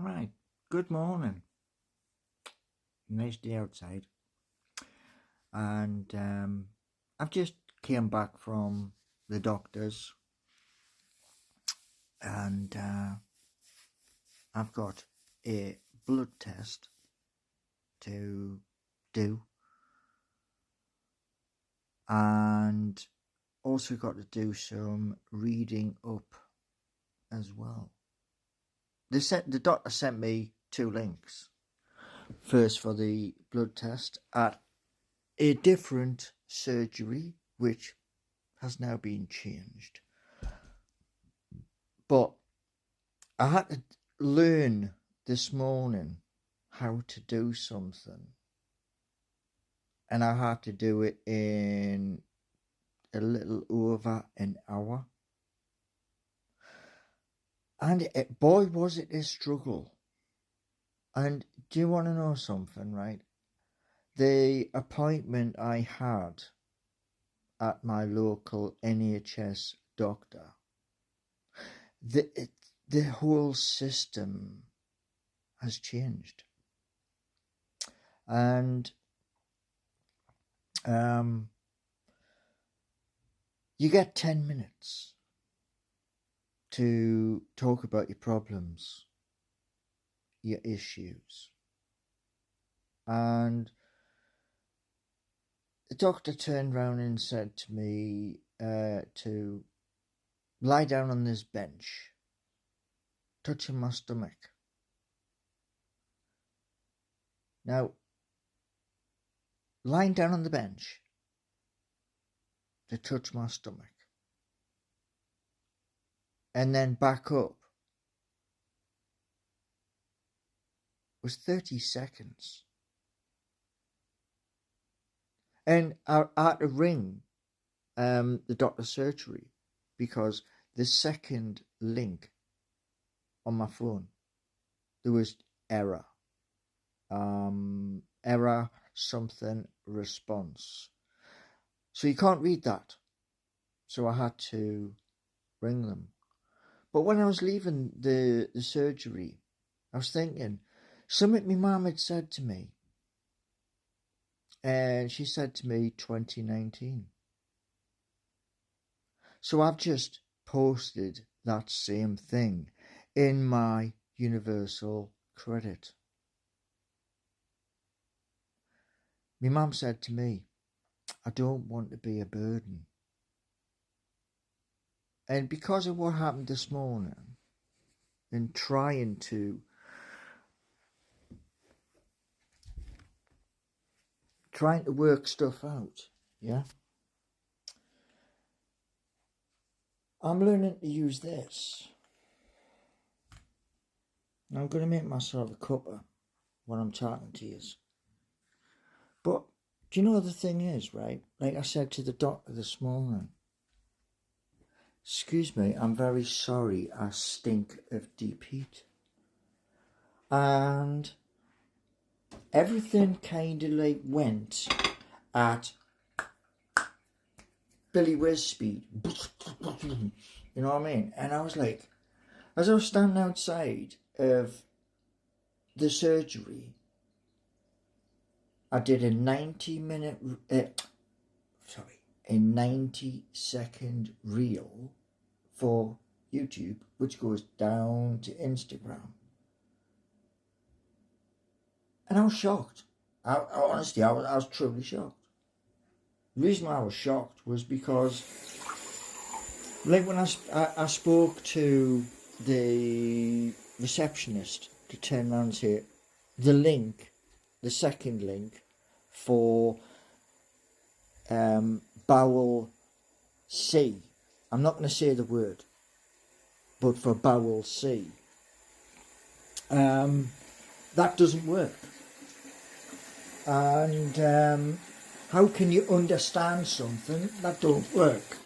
Right, good morning. Nice day outside. And I've just came back from the doctor's and I've got a blood test to do and also got to do some reading up as well. The doctor sent me 2 links. First for the blood test at a different surgery, which has now been changed. But I had to learn this morning how to do something, and I had to do it in a little over an hour. And boy, was it a struggle. And do you want to know something, right? The appointment I had at my local NHS doctor, the whole system has changed. And you get 10 minutes to talk about your problems, your issues. And the doctor turned round and said to me to lie down on this bench, touching my stomach. Now, lying down on the bench to touch my stomach and then back up was 30 seconds. And I had to ring the doctor's surgery because the second link on my phone, there was error. Error something response. So you can't read that. So I had to ring them. But when I was leaving the surgery, I was thinking, something my mum had said to me. And she said to me 2019. So I've just posted that same thing in my Universal Credit. My mum said to me, I don't want to be a burden. And because of what happened this morning, and trying to work stuff out, yeah, I'm learning to use this. And I'm going to make myself a cuppa when I'm talking to you. But do you know the thing is, right? Like I said to the doctor this morning, excuse me, I'm very sorry, I stink of deep heat. And everything kind of like went at Billy Whiz speed. You know what I mean? And I was like, as I was standing outside of the surgery, I did a 90-second reel for YouTube, which goes down to Instagram. And I was shocked. Honestly, I was truly shocked. The reason why I was shocked was because, like when I spoke to the receptionist to turn around and say, the second link for bowel C. I'm not going to say the word, but for bowel C. That doesn't work. And how can you understand something that don't work?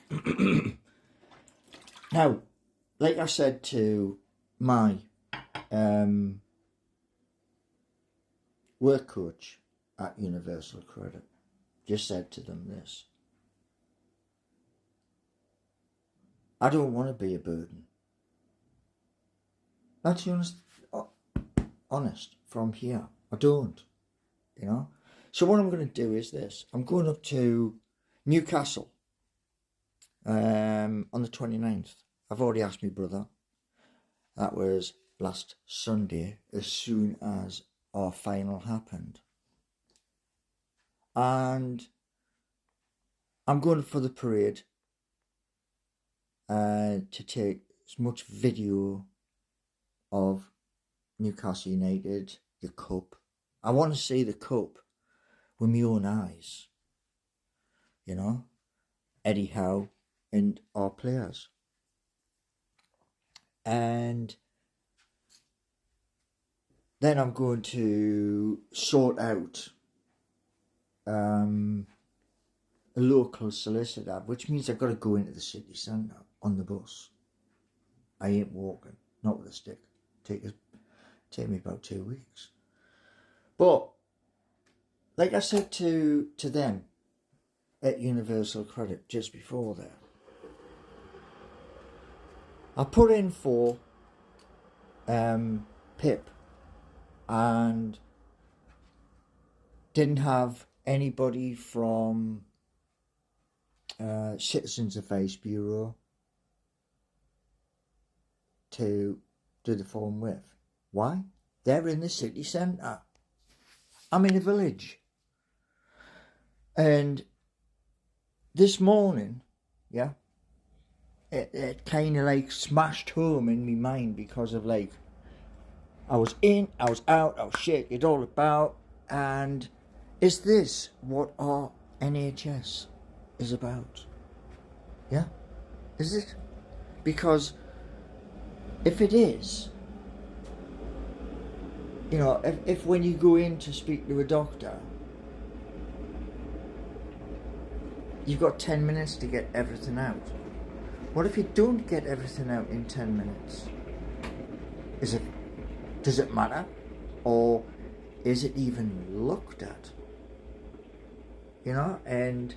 Now, like I said to my work coach at Universal Credit, just said to them this: I don't want to be a burden. That's the honest. honest, from here. I don't, you know. So what I'm going to do is this. I'm going up to Newcastle on the 29th. I've already asked my brother. That was last Sunday, as soon as our final happened. And I'm going for the parade to take as much video of Newcastle United, the cup. I want to see the cup with my own eyes, you know, Eddie Howe and our players. And then I'm going to sort out a local solicitor, which means I've got to go into the city centre on the bus. I ain't walking, not with a stick. Take me about 2 weeks. But like I said to them at Universal Credit just before that, I put in for PIP and didn't have anybody from Citizens Advice Bureau to do the form with. Why? They're in the city centre. I'm in a village. And this morning, yeah, it kind of like smashed home in my mind because of like, I was in, I was out, I was shit, it's all about. And is this what our NHS is about? Yeah? Is it? Because if it is, you know, if when you go in to speak to a doctor, you've got 10 minutes to get everything out. What if you don't get everything out in 10 minutes? Does it matter? Or is it even looked at? You know, and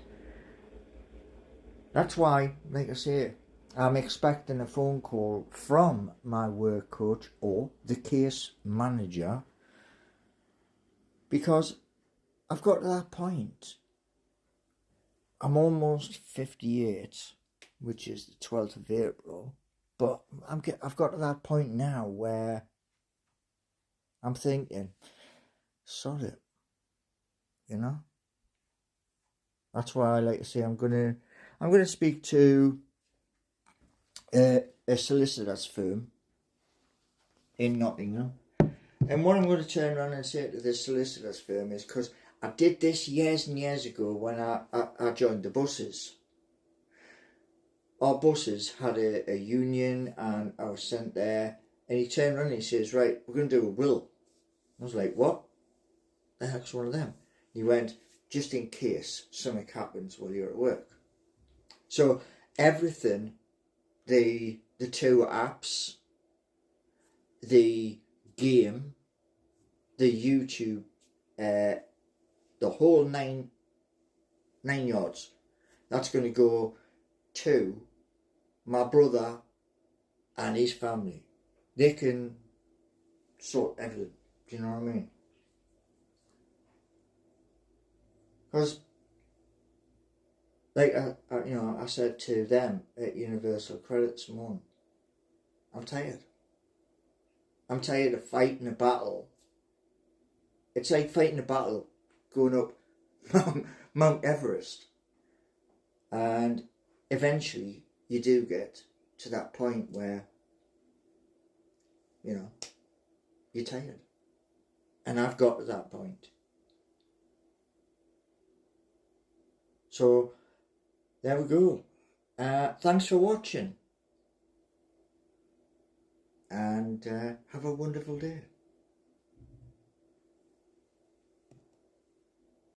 that's why, like I say, I'm expecting a phone call from my work coach or the case manager, because I've got to that point. I'm almost 58, which is the 12th of April, but I've got to that point now where I'm thinking, sod it, you know. That's why I like to say I'm gonna speak to a solicitor's firm in Nottingham, and what I'm going to turn around and say to this solicitor's firm is, because I did this years and years ago when I joined the buses. Our buses had a union and I was sent there, and he turned around and he says, right, we're going to do a will. I was like, what? The heck's one of them? He went, just in case something happens while you're at work. So everything, the two apps, the game, the YouTube, the whole nine yards, that's going to go to my brother and his family. They can sort everything. Do you know what I mean? Because, like I said to them at Universal Credit this morning, I'm tired. I'm tired of fighting a battle. It's like fighting a battle going up Mount Everest. And eventually you do get to that point where, you know, you're tired. And I've got to that point. So, there we go. Thanks for watching. And have a wonderful day.